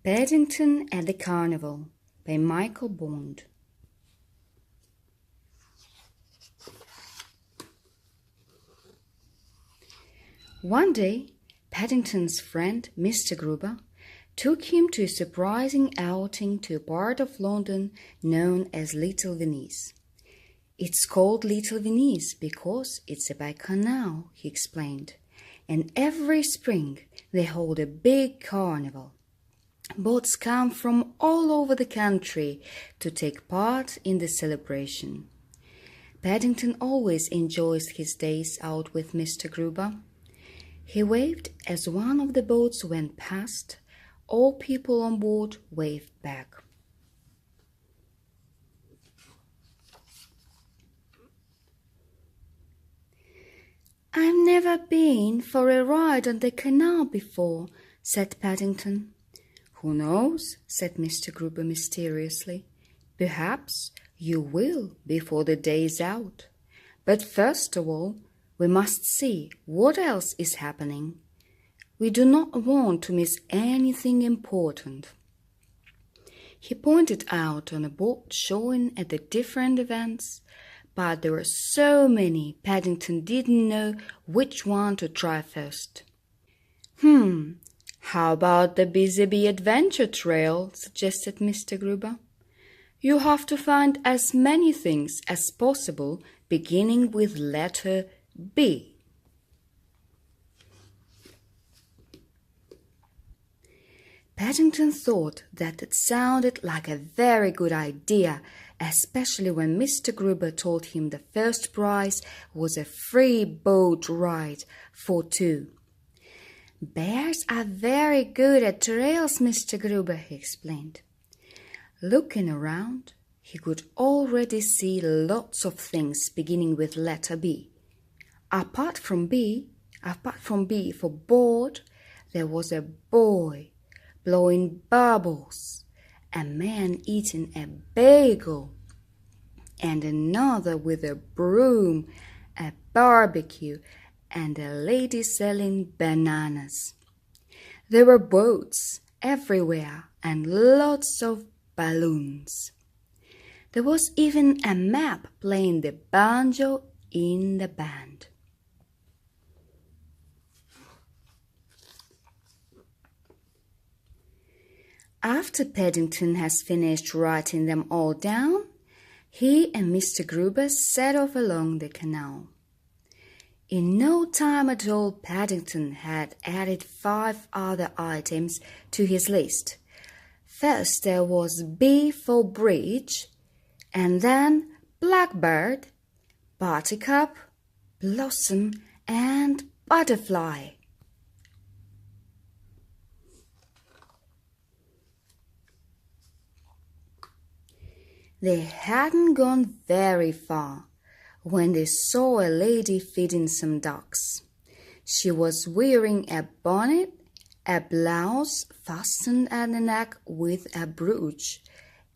Paddington at the Carnival by Michael Bond. One day, Paddington's friend, Mr. Gruber, took him to a surprising outing to a part of London known as Little Venice. It's called Little Venice because it's a big canal, he explained, and every spring they hold a big carnival. Boats come from all over the country to take part in the celebration. Paddington always enjoys his days out with Mr. Gruber. He waved as one of the boats went past. All people on board waved back. "I've never been for a ride on the canal before," said Paddington. "Who knows?" said Mr. Gruber mysteriously. "Perhaps you will before the day is out. But first of all, we must see what else is happening. We do not want to miss anything important." He pointed out on a board showing at the different events, but there were so many Paddington didn't know which one to try first. "How about the Busy Bee Adventure Trail?" suggested Mr. Gruber. "You have to find as many things as possible beginning with letter B." Paddington thought that it sounded like a very good idea, especially when Mr. Gruber told him the first prize was a free boat ride for two. "Bears are very good at trails, Mr. Gruber," he explained. Looking around, he could already see lots of things beginning with letter B. Apart from B for board, there was a boy blowing bubbles, a man eating a bagel, and another with a broom, a barbecue, and a lady selling bananas. There were boats everywhere and lots of balloons. There was even a map playing the banjo in the band. After Paddington has finished writing them all down, he and Mr. Gruber set off along the canal. In no time at all, Paddington had added 5 other items to his list. First there was B for bridge, and then blackbird, buttercup, blossom, and butterfly. They hadn't gone very far when they saw a lady feeding some ducks. She was wearing a bonnet, a blouse fastened at the neck with a brooch,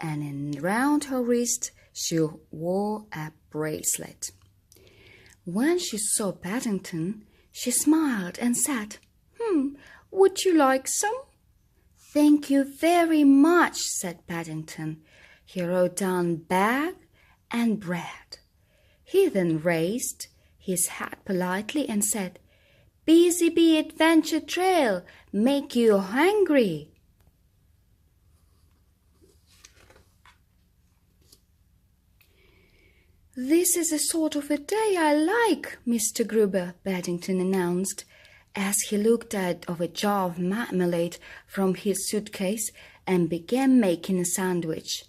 and round her wrist she wore a bracelet. When she saw Paddington, she smiled and said, "Would you like some?" "Thank you very much," said Paddington. He wrote down bag and bread. He then raised his hat politely and said, "Busy Bee Adventure Trail, make you hungry." "This is the sort of a day I like, Mr. Gruber," Paddington announced, as he looked out of a jar of marmalade from his suitcase and began making a sandwich.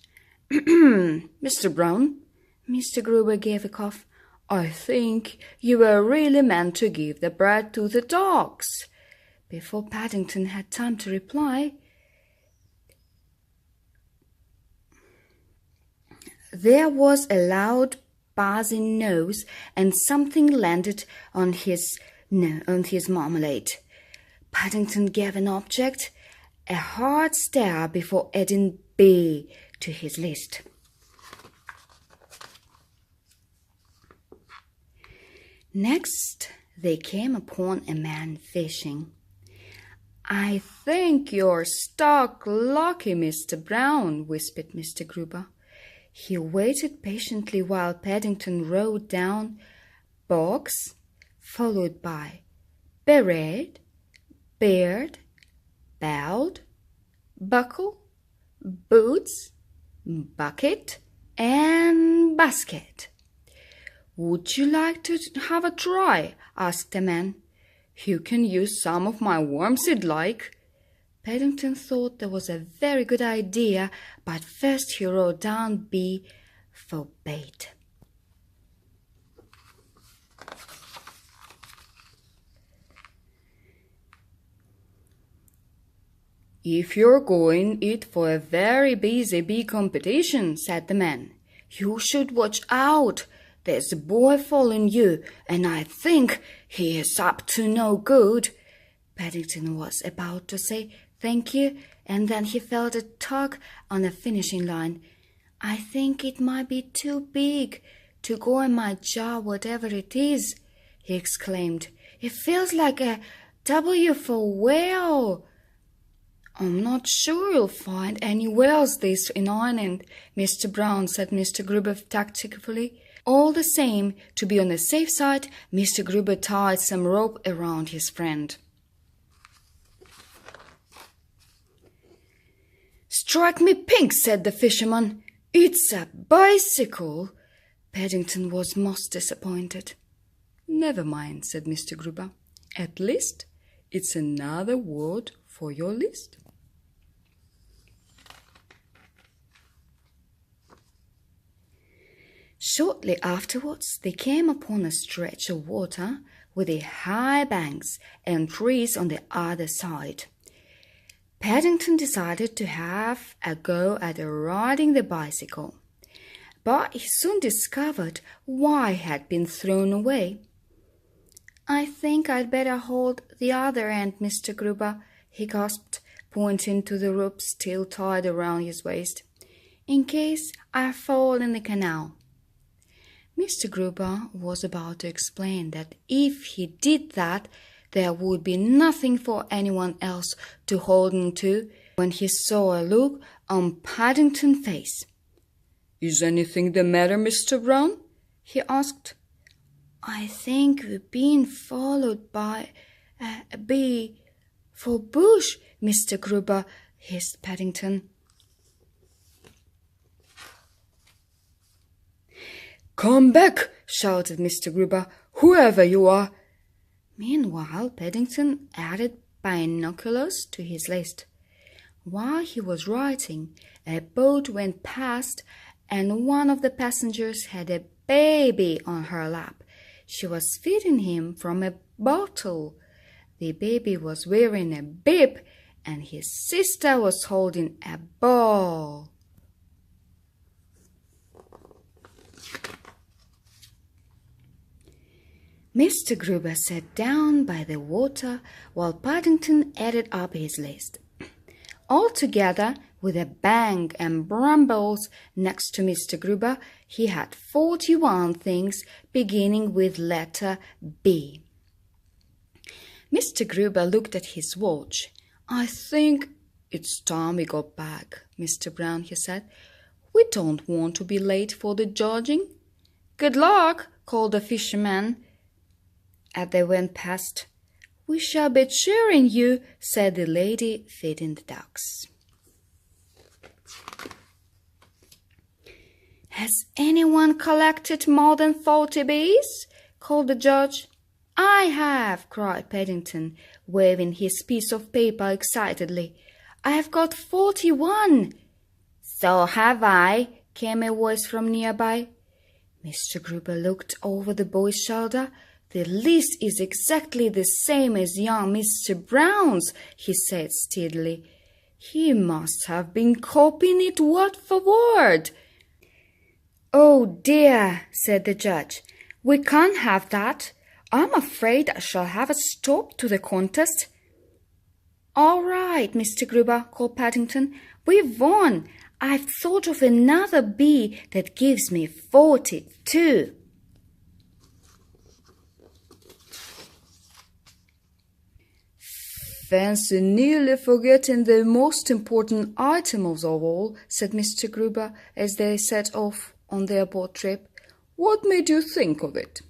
"Mr. Brown," Mr. Gruber gave a cough, "I think you were really meant to give the bread to the dogs." Before Paddington had time to reply, there was a loud buzzing noise and something landed on his marmalade. Paddington gave an object a hard stare before adding B to his list. Next, they came upon a man fishing. "I think you're stuck lucky, Mr. Brown," whispered Mr. Gruber. He waited patiently while Paddington wrote down box, followed by beret, beard, belt, buckle, boots, bucket, and basket. "Would you like to have a try?" asked the man. "You can use some of my worms if you'd like." Paddington thought that was a very good idea, but first he wrote down B for bait. "If you're going it for a very busy bee competition," said the man, "you should watch out. There's a boy following you, and I think he is up to no good." Paddington was about to say thank you, and then he felt a tug on the finishing line. "I think it might be too big to go in my jar, whatever it is," he exclaimed. "It feels like a W for whale." "I'm not sure you'll find any whales this island, Mr. Brown," said Mr. Gruber tactfully. All the same, to be on the safe side, Mr. Gruber tied some rope around his friend. "Strike me pink," said the fisherman. "It's a bicycle." Paddington was most disappointed. "Never mind," said Mr. Gruber. "At least it's another word for your list." Shortly afterwards, they came upon a stretch of water with high banks and trees on the other side. Paddington decided to have a go at riding the bicycle, but he soon discovered why it had been thrown away. "I think I'd better hold the other end, Mr. Gruber," he gasped, pointing to the rope still tied around his waist, "in case I fall in the canal." Mr. Gruber was about to explain that if he did that, there would be nothing for anyone else to hold on to when he saw a look on Paddington's face. "Is anything the matter, Mr. Brown?" he asked. "I think we're being followed by a bee for bush, Mr. Gruber," hissed Paddington. "Come back!" shouted Mr. Gruber, "whoever you are." Meanwhile, Paddington added binoculars to his list. While he was writing, a boat went past, and one of the passengers had a baby on her lap. She was feeding him from a bottle. The baby was wearing a bib, and his sister was holding a ball. Mr. Gruber sat down by the water while Paddington added up his list. Altogether, with a bang and brambles next to Mr. Gruber, he had 41 things beginning with letter B. Mr. Gruber looked at his watch. "I think it's time we got back, Mr. Brown," he said. "We don't want to be late for the judging." "Good luck," called the fisherman as they went past. "We shall be cheering you," said the lady feeding the ducks. "Has anyone collected more than 40 bees?" called the judge. "I have," cried Paddington, waving his piece of paper excitedly. "I've got 41. "So have I," came a voice from nearby. Mr. Gruber looked over the boy's shoulder. "The list is exactly the same as young Mr. Brown's," he said steadily. "He must have been copying it word for word." "Oh dear," said the judge. "We can't have that. I'm afraid I shall have a stop to the contest." "All right, Mr. Gruber," called Paddington. "We've won. I've thought of another bee that gives me 42. fancy nearly forgetting the most important item of all, said Mr. Gruber as they set off on their boat trip. What made you think of it?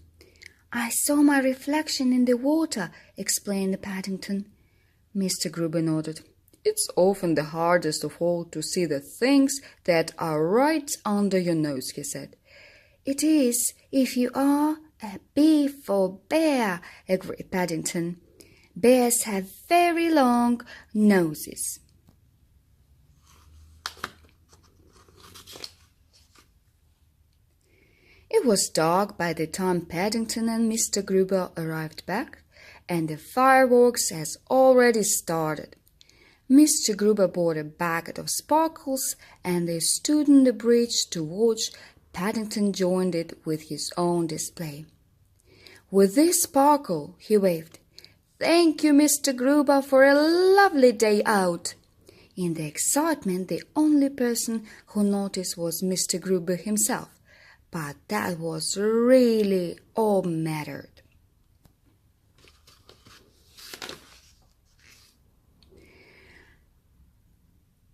I saw my reflection in the water, explained Paddington. Mr. Gruber nodded. It's often the hardest of all to see the things that are right under your nose, he said. It is, if you are a beef or bear, agreed Paddington. Bears have very long noses. It was dark by the time Paddington and Mr. Gruber arrived back, and the fireworks had already started. Mr. Gruber bought a bucket of sparkles, and they stood on the bridge to watch. Paddington joined it with his own display. With this sparkle, he waved. Thank you, Mr. Gruber, for a lovely day out. In the excitement, the only person who noticed was Mr. Gruber himself, but that was really all mattered.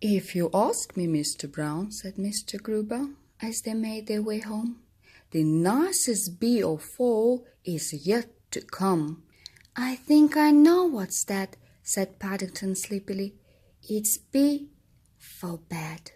If you ask me, Mr. Brown, said Mr. Gruber, as they made their way home, the nicest bee of all is yet to come. I think I know what's that, said Paddington sleepily. It's B for bed.